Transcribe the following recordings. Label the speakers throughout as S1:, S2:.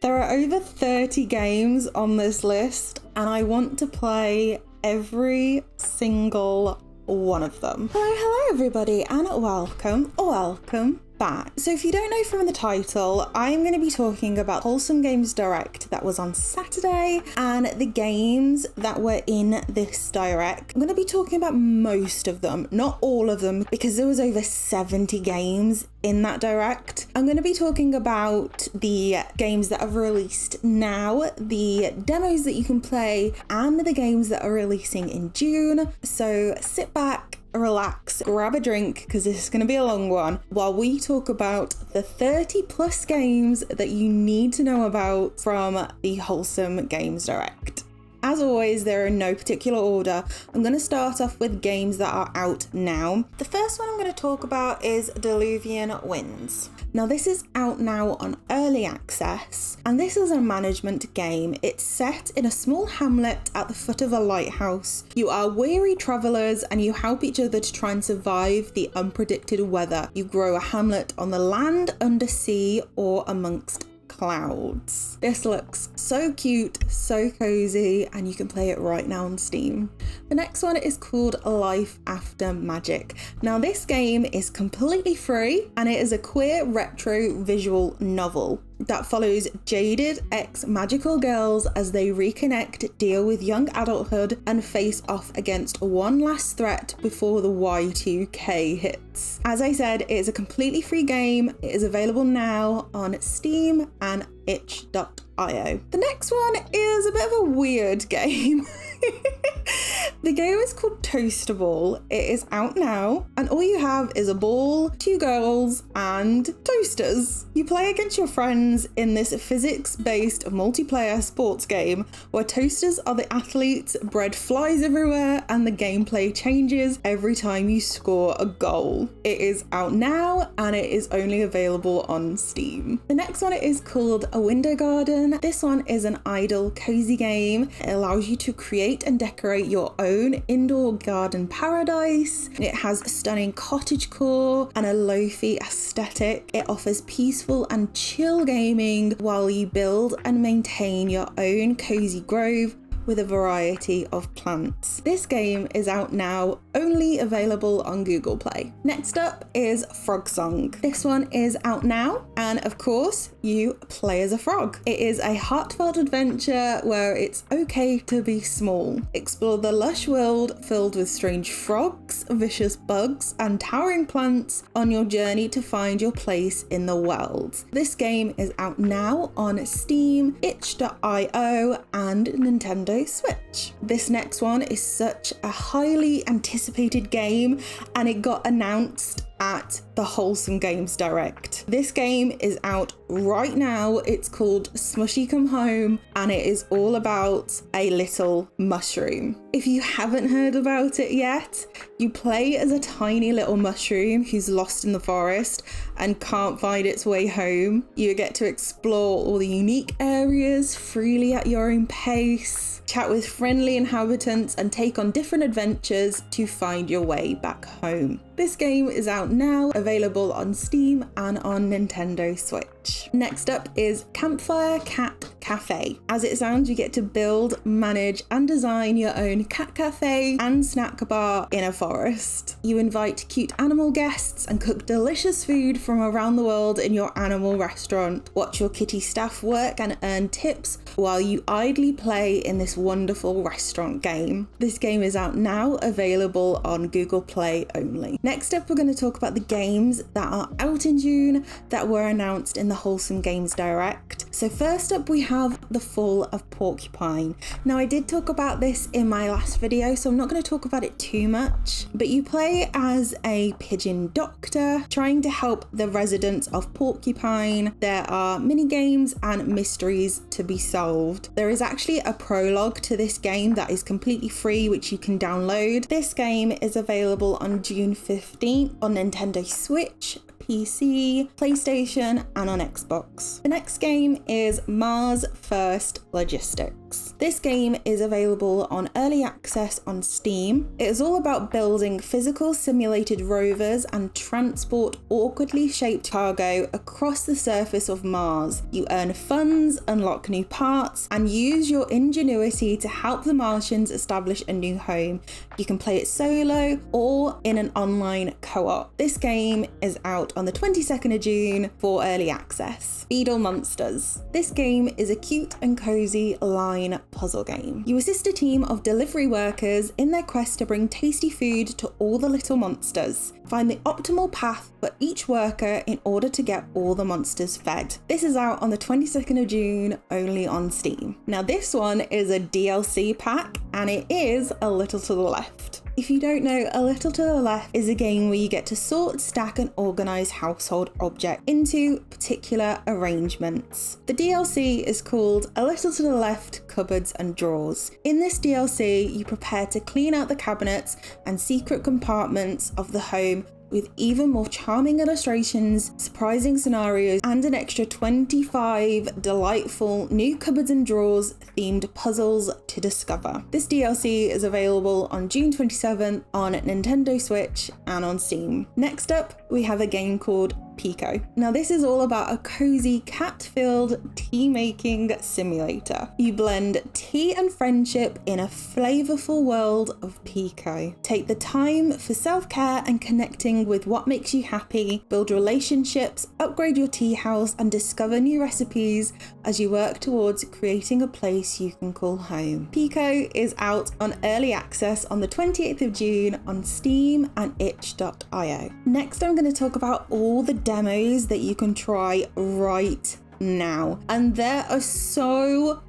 S1: There are over 30 games on this list, and I want to play every single one of them. Hello everybody, and welcome back. So if you don't know from the title, I'm going to be talking about Wholesome Games Direct that was on Saturday and the games that were in this Direct. I'm going to be talking about most of them, not all of them, because there was over 70 games in that Direct. I'm going to be talking about the games that have released now, the demos that you can play, and the games that are releasing in June. So sit back, relax, grab a drink, because this is going to be a long one, while we talk about the 30 plus games that you need to know about from the Wholesome Games Direct. As always, they're in no particular order. I'm going to start off with games that are out now. The first one I'm going to talk about is Diluvian Winds. Now this is out now on early access, and this is a management game. It's set in a small hamlet at the foot of a lighthouse. You are weary travellers and you help each other to try and survive the unpredicted weather. You grow a hamlet on the land, under sea, or amongst clouds. This looks so cute, so cozy, and you can play it right now on Steam. The next one is called Life After Magic. Now this game is completely free, and it is a queer retro visual novel that follows jaded ex-magical girls as they reconnect, deal with young adulthood, and face off against one last threat before the Y2K hits. As I said, it is a completely free game. It is available now on Steam and itch.io. The next one is a bit of a weird game. The game is called Toasterball. It is out now, and all you have is a ball, 2 girls, and toasters. You play against your friends in this physics-based multiplayer sports game where toasters are the athletes, bread flies everywhere, and the gameplay changes every time you score a goal. It is out now, and it is only available on Steam. The next one is called A Window Garden. This one is an idle, cozy game. It allows you to create and decorate your own indoor garden paradise. It has stunning cottagecore and a lo-fi aesthetic. It offers peaceful and chill gaming while you build and maintain your own cozy grove with a variety of plants. This game is out now, only available on Google Play. Next up is Frogsong. This one is out now, and of course, you play as a frog. It is a heartfelt adventure where it's okay to be small. Explore the lush world filled with strange frogs, vicious bugs, and towering plants on your journey to find your place in the world. This game is out now on Steam, itch.io, and Nintendo Switch. This next one is such a highly anticipated game, and it got announced at the Wholesome Games Direct. This game is out right now. It's called Smushi Come Home, and it is all about a little mushroom. If you haven't heard about it yet, you play as a tiny little mushroom who's lost in the forest and can't find its way home. You get to explore all the unique areas freely at your own pace, chat with friendly inhabitants, and take on different adventures to find your way back home. This game is out now, available on Steam and on Nintendo Switch. Next up is Campfire Cat Cafe. As it sounds, you get to build, manage, and design your own cat cafe and snack bar in a forest. You invite cute animal guests and cook delicious food from around the world in your animal restaurant. Watch your kitty staff work and earn tips while you idly play in this wonderful restaurant game. This game is out now, available on Google Play only. Next up, we're going to talk about the games that are out in June that were announced in the Wholesome Games Direct. So first up, we have The Fall of Porcupine. Now, I did talk about this in my last video, so I'm not going to talk about it too much, but you play as a pigeon doctor trying to help the residents of Porcupine. There are mini games and mysteries to be solved. There is actually a prologue to this game that is completely free, which you can download. This game is available on June 15th on Nintendo Switch, PC, PlayStation, and on Xbox. The next game is Mars First Logistics. This game is available on early access on Steam. It is all about building physical simulated rovers and transport awkwardly shaped cargo across the surface of Mars. You earn funds, unlock new parts, and use your ingenuity to help the Martians establish a new home. You can play it solo or in an online co-op. This game is out on the 22nd of June for early access. Beedle Monsters. This game is a cute and cozy line puzzle game. You assist a team of delivery workers in their quest to bring tasty food to all the little monsters. Find the optimal path for each worker in order to get all the monsters fed. This is out on the 22nd of June, only on Steam. Now this one is a DLC pack and it is A Little to the Left. If you don't know, A Little to the Left is a game where you get to sort, stack and organise household objects into particular arrangements. The DLC is called A Little to the Left Cupboards and Drawers. In this DLC, you prepare to clean out the cabinets and secret compartments of the home with even more charming illustrations, surprising scenarios, and an extra 25 delightful new cupboards and drawers themed puzzles to discover. This DLC is available on June 27th on Nintendo Switch and on Steam. Next up, we have a game called Pekoe. Now this is all about a cozy cat-filled tea-making simulator. You blend tea and friendship in a flavorful world of Pekoe. Take the time for self-care and connecting with what makes you happy, build relationships, upgrade your tea house, and discover new recipes as you work towards creating a place you can call home. Pekoe is out on early access on the 28th of June on Steam and itch.io. Next, I'm going to talk about all the demos that you can try right now, and there are so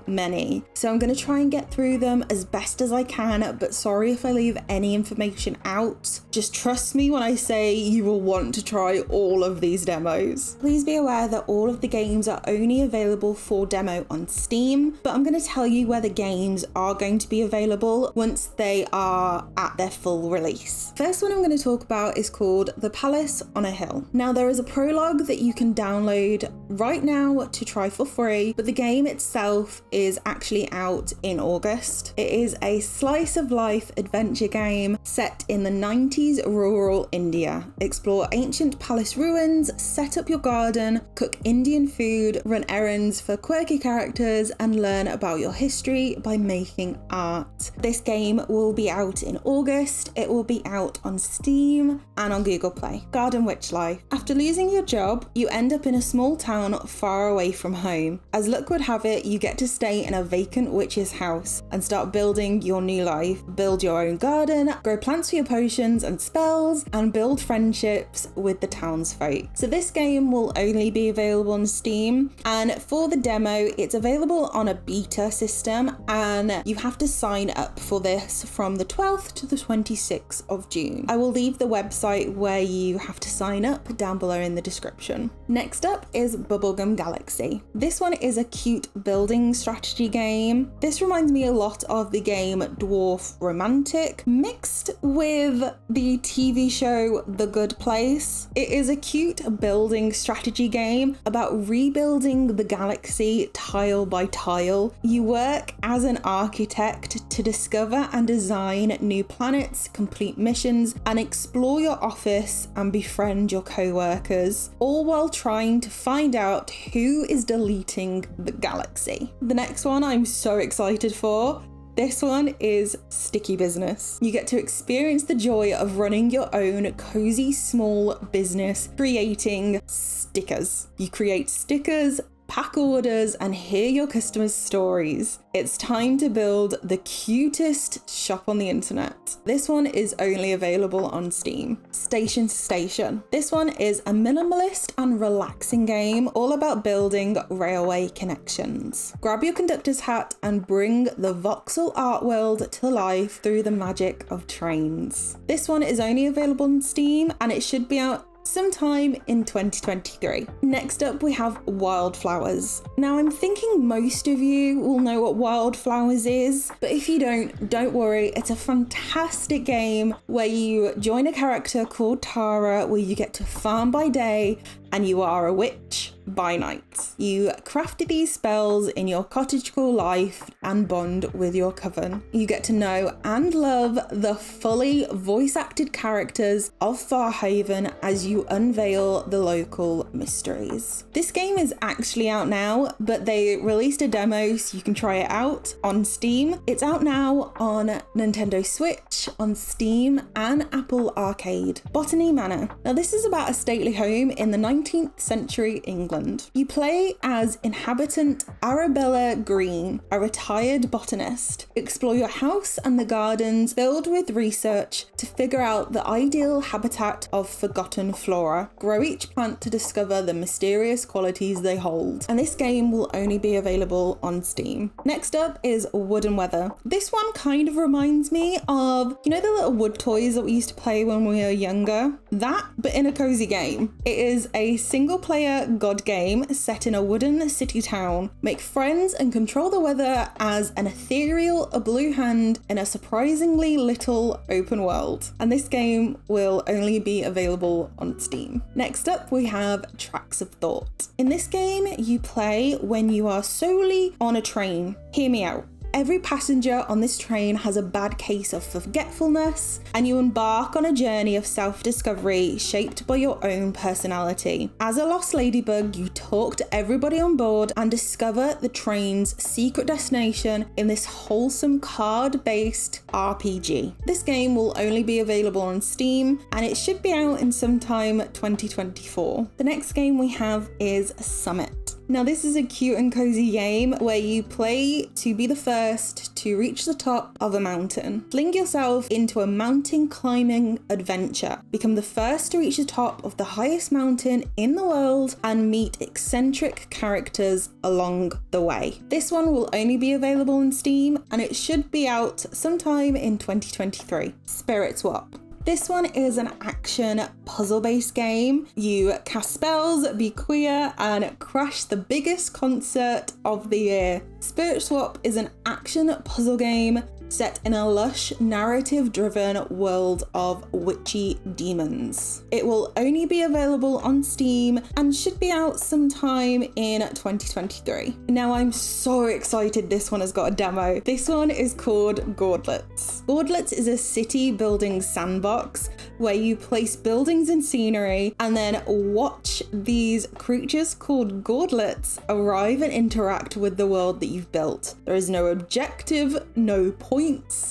S1: many, so I'm going to try and get through them as best as I can, but sorry if I leave any information out. Just trust me when I say you will want to try all of these demos. Please be aware that all of the games are only available for demo on Steam, but I'm going to tell you where the games are going to be available once they are at their full release. First one I'm going to talk about is called The Palace on a Hill. Now there is a prologue that you can download right now to try for free, but the game itself is actually out in August. It is a slice of life adventure game set in the 90s rural India. Explore ancient palace ruins, set up your garden, cook Indian food, run errands for quirky characters, and learn about your history by making art. This game will be out in August. It will be out on Steam and on Google Play. Garden Witch Life. After losing your job, you end up in a small town far away from home. As luck would have it, you get to stay in a vacant witch's house and start building your new life. Build your own garden, grow plants for your potions and spells, and build friendships with the townsfolk. So this game will only be available on Steam, and for the demo, it's available on a beta system, and you have to sign up for this from the 12th to the 26th of June. I will leave the website where you have to sign up down below in the description. Next up is Bubblegum Galaxy. This one is a cute building strategy game. This reminds me a lot of the game Dwarf Romantic mixed with the TV show The Good Place. It is a cute building strategy game about rebuilding the galaxy tile by tile. You work as an architect to discover and design new planets, complete missions, and explore your office and befriend your co-workers, all while trying to find out who is deleting the galaxy. The next one I'm so excited for. This one is Sticky Business. You get to experience the joy of running your own cozy small business, creating stickers. You create stickers, pack orders, and hear your customers' stories. It's time to build the cutest shop on the internet. This one is only available on Steam. Station to Station. This one is a minimalist and relaxing game all about building railway connections. Grab your conductor's hat and bring the voxel art world to life through the magic of trains. This one is only available on Steam, and it should be out sometime in 2023. Next up, we have Wylde Flowers. Now, I'm thinking most of you will know what Wylde Flowers is, but if you don't worry. It's a fantastic game where you join a character called Tara, where you get to farm by day and you are a witch by night. You crafted these spells in your cottagecore life and bond with your coven. You get to know and love the fully voice-acted characters of Farhaven as you unveil the local mysteries. This game is actually out now, but they released a demo so you can try it out on Steam. It's out now on Nintendo Switch, on Steam, and Apple Arcade. Botany Manor. Now, this is about a stately home in the 19th century England. You play as inhabitant Arabella Green, a retired botanist. Explore your house and the gardens filled with research to figure out the ideal habitat of forgotten flora. Grow each plant to discover the mysterious qualities they hold. And this game will only be available on Steam. Next up is Wood and Weather. This one kind of reminds me of, you know, the little wood toys that we used to play when we were younger? That, but in a cozy game. It is a single player god game set in a wooden city town. Make friends and control the weather as an ethereal blue hand in a surprisingly little open world. And this game will only be available on Steam. Next up, we have Tracks of Thought. In this game, you play when you are solely on a train. Hear me out. Every passenger on this train has a bad case of forgetfulness, and you embark on a journey of self-discovery shaped by your own personality. As a lost ladybug, you talk to everybody on board and discover the train's secret destination in this wholesome card-based RPG. This game will only be available on Steam, and it should be out in sometime 2024. The next game we have is Summit. Now, this is a cute and cozy game where you play to be the first to reach the top of a mountain. Fling yourself into a mountain climbing adventure. Become the first to reach the top of the highest mountain in the world and meet eccentric characters along the way. This one will only be available on Steam, and it should be out sometime in 2023. Spirit Swap. This one is an action puzzle-based game. You cast spells, be queer, and crash the biggest concert of the year. Spirit Swap is an action puzzle game set in a lush, narrative-driven world of witchy demons. It will only be available on Steam and should be out sometime in 2023. Now, I'm so excited this one has got a demo. This one is called Gourdlets. Gourdlets is a city building sandbox where you place buildings and scenery and then watch these creatures called Gourdlets arrive and interact with the world that you've built. There is no objective, no points.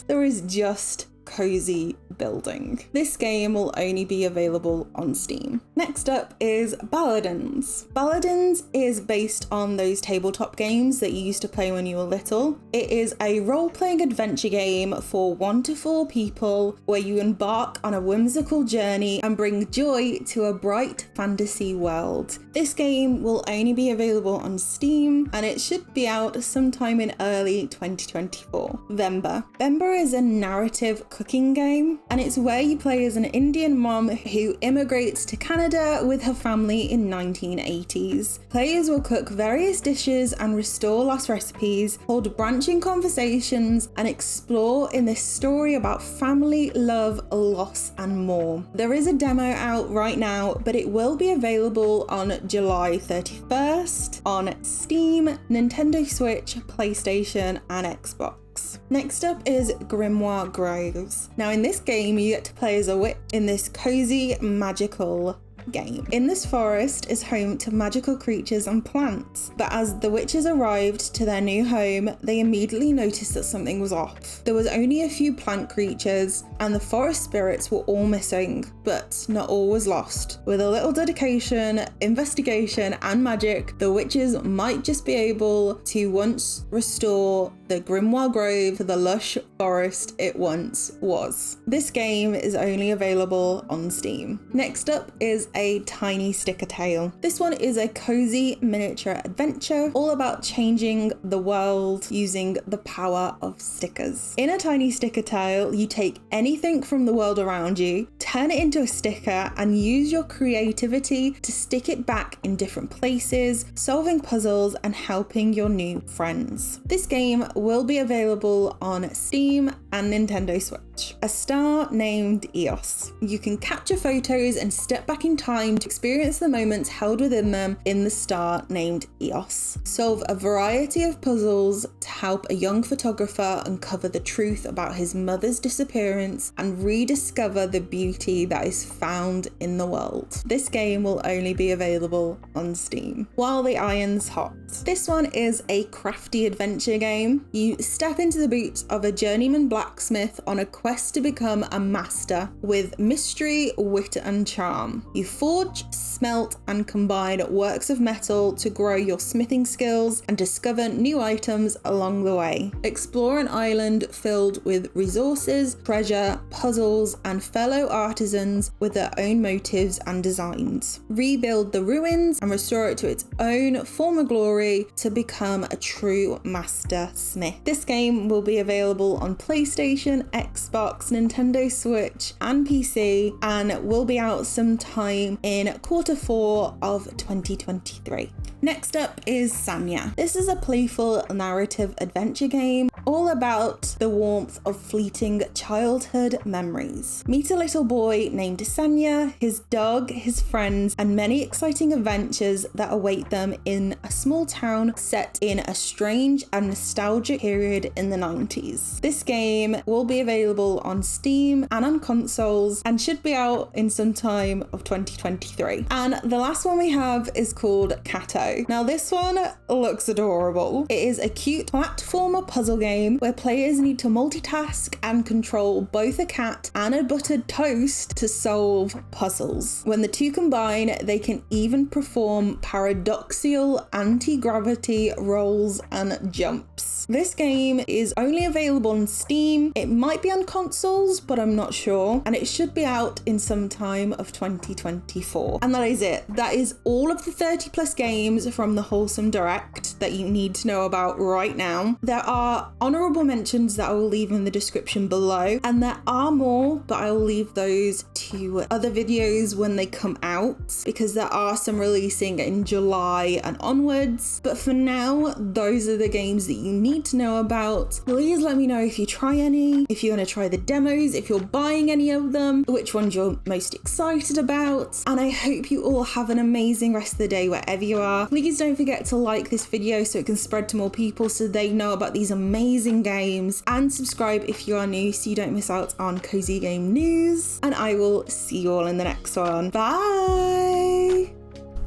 S1: There is just cozy building. This game will only be available on Steam. Next up is Balladins. Balladins is based on those tabletop games that you used to play when you were little. It is a role-playing adventure game for 1 to 4 people where you embark on a whimsical journey and bring joy to a bright fantasy world. This game will only be available on Steam, and it should be out sometime in early 2024. Venba. Venba is a narrative cooking game, and it's where you play as an Indian mom who immigrates to Canada with her family in 1980s. Players will cook various dishes and restore lost recipes, hold branching conversations, and explore in this story about family, love, loss, and more. There is a demo out right now, but it will be available on July 31st on Steam, Nintendo Switch, PlayStation, and Xbox. Next up is Grimoire Groves. Now, in this game, you get to play as a witch in this cozy, magical game. In this forest is home to magical creatures and plants, but as the witches arrived to their new home, they immediately noticed that something was off. There was only a few plant creatures, and the forest spirits were all missing, but not all was lost. With a little dedication, investigation, and magic, the witches might just be able to once restore the Grimoire Grove to the lush forest it once was. This game is only available on Steam. Next up is a tiny sticker tale. This one is a cozy miniature adventure all about changing the world using the power of stickers. In a tiny sticker tale, you take anything from the world around you, turn it into a sticker, and use your creativity to stick it back in different places, solving puzzles and helping your new friends. This game will be available on Steam and Nintendo Switch. A Star Named EOS. You can capture photos and step back in time to experience the moments held within them in the Star Named EOS. Solve a variety of puzzles to help a young photographer uncover the truth about his mother's disappearance and rediscover the beauty that is found in the world. This game will only be available on Steam. While the Iron's Hot. This one is a crafty adventure game. You step into the boots of a journeyman blacksmith on a quest to become a master with mystery, wit and charm. You forge, smelt and combine works of metal to grow your smithing skills and discover new items along the way. Explore an island filled with resources, treasure, puzzles and fellow artisans with their own motives and designs. Rebuild the ruins and restore it to its own former glory to become a true master smith. This game will be available on PlayStation, Xbox, Nintendo Switch and PC and will be out sometime in Q4 of 2023. Next up is Sanya. This is a playful narrative adventure game all about the warmth of fleeting childhood memories. Meet a little boy named Sanya, his dog, his friends, and many exciting adventures that await them in a small town set in a strange and nostalgic period in the 90s. This game will be available on Steam and on consoles and should be out in some time of 2023. And the last one we have is called Cato. Now this one looks adorable. It is a cute platformer puzzle game where players need to multitask and control both a cat and a buttered toast to solve puzzles. When the two combine, they can even perform paradoxical anti-gravity rolls and jumps. This game is only available on Steam. It might be on consoles, but I'm not sure. And it should be out in some time of 2024. And that is it. That is all of the 30 plus games from the Wholesome Direct that you need to know about right now. There are honorable mentions that I will leave in the description below. And there are more, but I will leave those to other videos when they come out because there are some releasing in July and onwards. But for now, those are the games that you need to know about. Please let me know if you try any, if you're going to try the demos, if you're buying any of them, which ones you're most excited about. And I hope you all have an amazing rest of the day wherever you are. Please don't forget to like this video so it can spread to more people so they know about these amazing games, and subscribe if you are new so you don't miss out on cozy game news. And I will see you all in the next one. Bye!